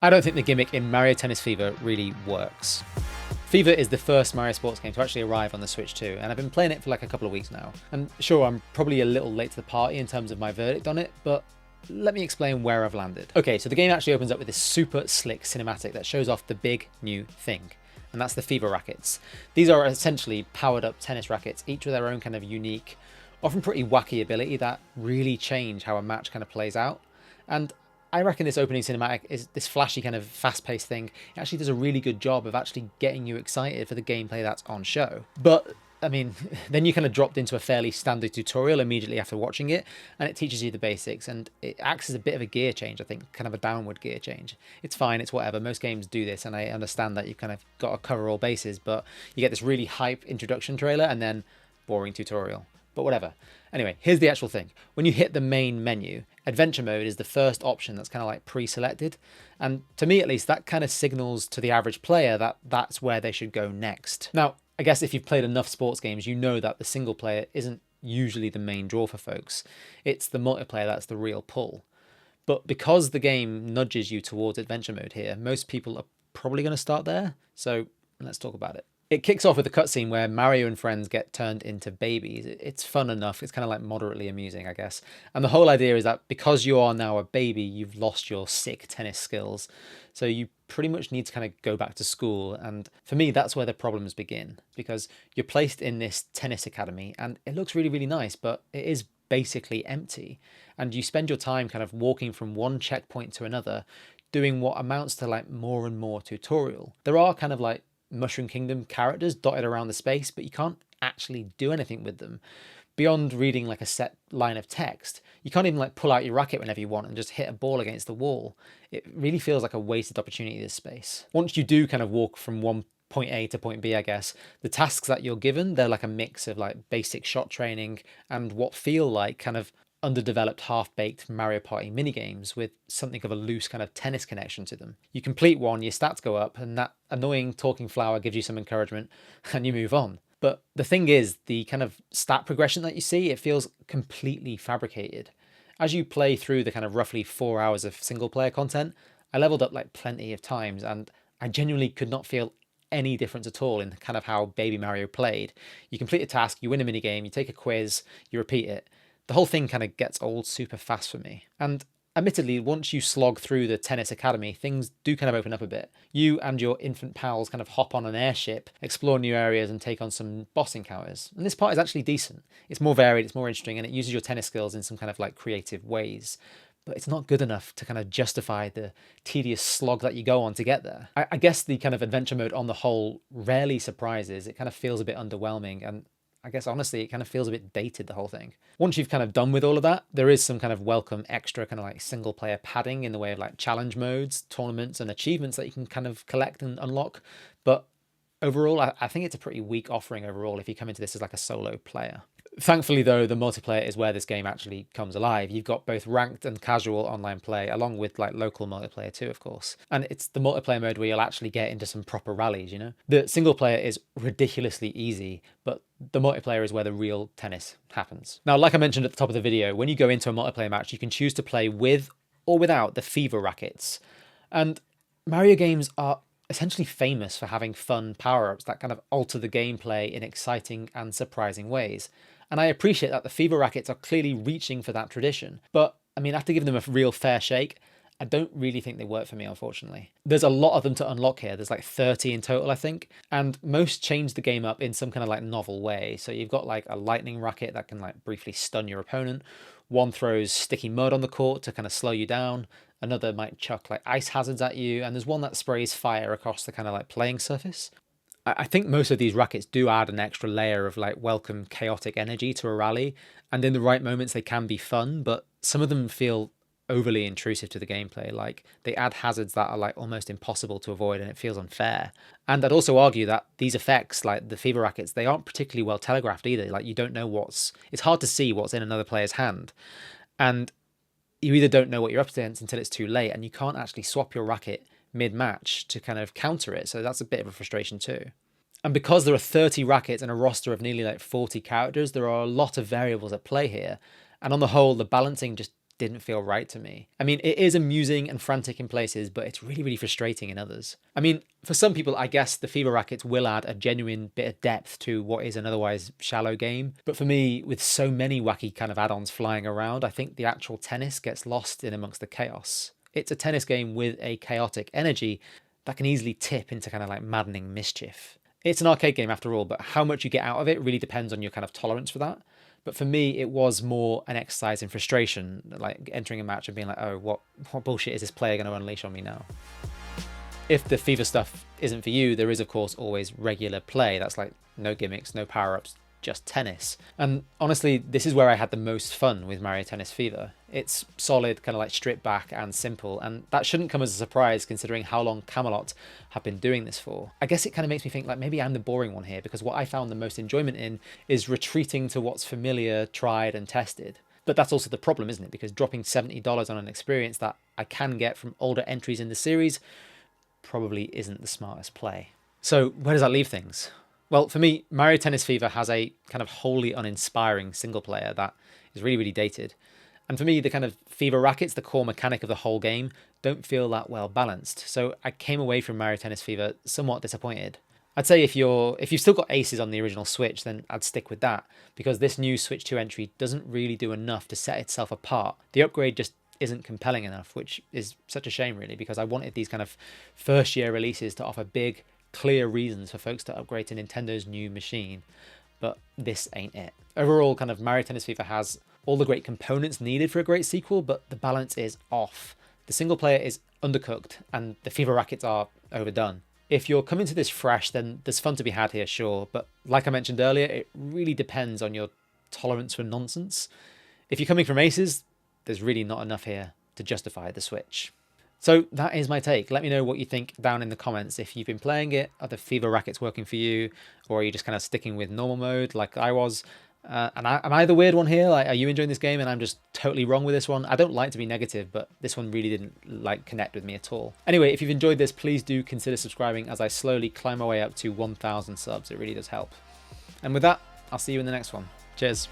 I don't think the gimmick in Mario Tennis Fever really works. Fever is the first Mario sports game to actually arrive on the Switch 2, and I've been playing it for like a couple of weeks now. And sure, I'm probably a little late to the party in terms of my verdict on it, but let me explain where I've landed. Okay, so the game actually opens up with this super slick cinematic that shows off the big new thing, and that's the Fever rackets. These are essentially powered up tennis rackets, each with their own kind of unique, often pretty wacky ability that really change how a match kind of plays out. And I reckon this opening cinematic is this flashy kind of fast-paced thing. It actually does a really good job of actually getting you excited for the gameplay that's on show. But I mean, then you kind of dropped into a fairly standard tutorial immediately after watching it, and it teaches you the basics, and it acts as a bit of a gear change, I think, kind of a downward gear change. It's fine, it's whatever. Most games do this, and I understand that you've kind of got to cover all bases, but you get this really hype introduction trailer and then boring tutorial. But whatever. Anyway, here's the actual thing. When you hit the main menu, adventure mode is the first option that's kind of like pre-selected. And to me, at least, that kind of signals to the average player that that's where they should go next. Now, I guess if you've played enough sports games, you know that the single player isn't usually the main draw for folks. It's the multiplayer that's the real pull. But because the game nudges you towards adventure mode here, most people are probably going to start there. So let's talk about it. It kicks off with a cutscene where Mario and friends get turned into babies. It's fun enough. It's kind of like moderately amusing, I guess. And the whole idea is that because you are now a baby, you've lost your sick tennis skills. So you pretty much need to kind of go back to school. And for me, that's where the problems begin, because you're placed in this tennis academy and it looks really, really nice, but it is basically empty. And you spend your time kind of walking from one checkpoint to another, doing what amounts to like more and more tutorial. There are kind of like Mushroom Kingdom characters dotted around the space, but you can't actually do anything with them. Beyond reading like a set line of text, you can't even like pull out your racket whenever you want and just hit a ball against the wall. It really feels like a wasted opportunity, this space. Once you do kind of walk from one point A to point B, I guess, the tasks that you're given, they're like a mix of like basic shot training and what feel like kind of underdeveloped, half-baked Mario Party minigames with something of a loose kind of tennis connection to them. You complete one, your stats go up, and that annoying talking flower gives you some encouragement, and you move on. But the thing is, the kind of stat progression that you see, it feels completely fabricated. As you play through the kind of roughly 4 hours of single-player content, I leveled up like plenty of times, and I genuinely could not feel any difference at all in kind of how Baby Mario played. You complete a task, you win a minigame, you take a quiz, you repeat it. The whole thing kind of gets old super fast for me. And admittedly, once you slog through the tennis academy, things do kind of open up a bit. You and your infant pals kind of hop on an airship, explore new areas and take on some boss encounters. And this part is actually decent. It's more varied, it's more interesting, and it uses your tennis skills in some kind of like creative ways. But it's not good enough to kind of justify the tedious slog that you go on to get there. I guess the kind of adventure mode on the whole rarely surprises. It kind of feels a bit underwhelming, and I guess honestly, it kind of feels a bit dated, the whole thing. Once you've kind of done with all of that, there is some kind of welcome extra kind of like single player padding in the way of like challenge modes, tournaments and achievements that you can kind of collect and unlock. But overall, I think it's a pretty weak offering overall if you come into this as like a solo player. Thankfully, though, the multiplayer is where this game actually comes alive. You've got both ranked and casual online play, along with like local multiplayer too, of course. And it's the multiplayer mode where you'll actually get into some proper rallies, you know? The single player is ridiculously easy, but the multiplayer is where the real tennis happens. Now, like I mentioned at the top of the video, when you go into a multiplayer match, you can choose to play with or without the Fever rackets. And Mario games are essentially famous for having fun power-ups that kind of alter the gameplay in exciting and surprising ways. And I appreciate that the Fever rackets are clearly reaching for that tradition. But, I mean, after giving them a real fair shake, I don't really think they work for me, unfortunately. There's a lot of them to unlock here. There's like 30 in total, I think. And most change the game up in some kind of like novel way. So you've got like a lightning racket that can like briefly stun your opponent. One throws sticky mud on the court to kind of slow you down. Another might chuck like ice hazards at you. And there's one that sprays fire across the kind of like playing surface. I think most of these rackets do add an extra layer of like welcome chaotic energy to a rally, and in the right moments they can be fun, but some of them feel overly intrusive to the gameplay. Like they add hazards that are like almost impossible to avoid, and it feels unfair. And I'd also argue that these effects, like the Fever rackets, they aren't particularly well telegraphed either. Like you don't know it's hard to see what's in another player's hand, and you either don't know what you're up against until it's too late, and you can't actually swap your racket mid-match to kind of counter it, so that's a bit of a frustration too. And because there are 30 rackets and a roster of nearly like 40 characters, there are a lot of variables at play here, and on the whole the balancing just didn't feel right to me. I mean, it is amusing and frantic in places, but it's really, really frustrating in others. I mean, for some people, I guess the FIFA rackets will add a genuine bit of depth to what is an otherwise shallow game. But for me, with so many wacky kind of add-ons flying around, I think the actual tennis gets lost in amongst the chaos. It's a tennis game with a chaotic energy that can easily tip into kind of like maddening mischief. It's an arcade game after all, but how much you get out of it really depends on your kind of tolerance for that. But for me, it was more an exercise in frustration, like entering a match and being like, oh, what bullshit is this player going to unleash on me now? If the FIFA stuff isn't for you, there is, of course, always regular play. That's like no gimmicks, no power-ups, just tennis. And honestly, this is where I had the most fun with Mario Tennis Fever. It's solid, kind of like stripped back and simple, and that shouldn't come as a surprise considering how long Camelot have been doing this for. I guess it kind of makes me think like maybe I'm the boring one here, because what I found the most enjoyment in is retreating to what's familiar, tried and tested. But that's also the problem, isn't it? Because dropping $70 on an experience that I can get from older entries in the series probably isn't the smartest play. So where does that leave things? Well, for me, Mario Tennis Fever has a kind of wholly uninspiring single player that is really, really dated. And for me, the kind of Fever rackets, the core mechanic of the whole game, don't feel that well balanced. So I came away from Mario Tennis Fever somewhat disappointed. I'd say if you've still got aces on the original Switch, then I'd stick with that, because this new Switch 2 entry doesn't really do enough to set itself apart. The upgrade just isn't compelling enough, which is such a shame really, because I wanted these kind of first year releases to offer big, clear reasons for folks to upgrade to Nintendo's new machine, but this ain't it. Overall, kind of Mario Tennis Fever has all the great components needed for a great sequel, but the balance is off. The single player is undercooked and the Fever rackets are overdone. If you're coming to this fresh, then there's fun to be had here, sure, but like I mentioned earlier, it really depends on your tolerance for nonsense. If you're coming from aces, there's really not enough here to justify the Switch. So that is my take. Let me know what you think down in the comments. If you've been playing it, are the Fever rackets working for you? Or are you just kind of sticking with normal mode like I was? Am I the weird one here? Like, are you enjoying this game and I'm just totally wrong with this one? I don't like to be negative, but this one really didn't like connect with me at all. Anyway, if you've enjoyed this, please do consider subscribing as I slowly climb my way up to 1,000 subs. It really does help. And with that, I'll see you in the next one. Cheers.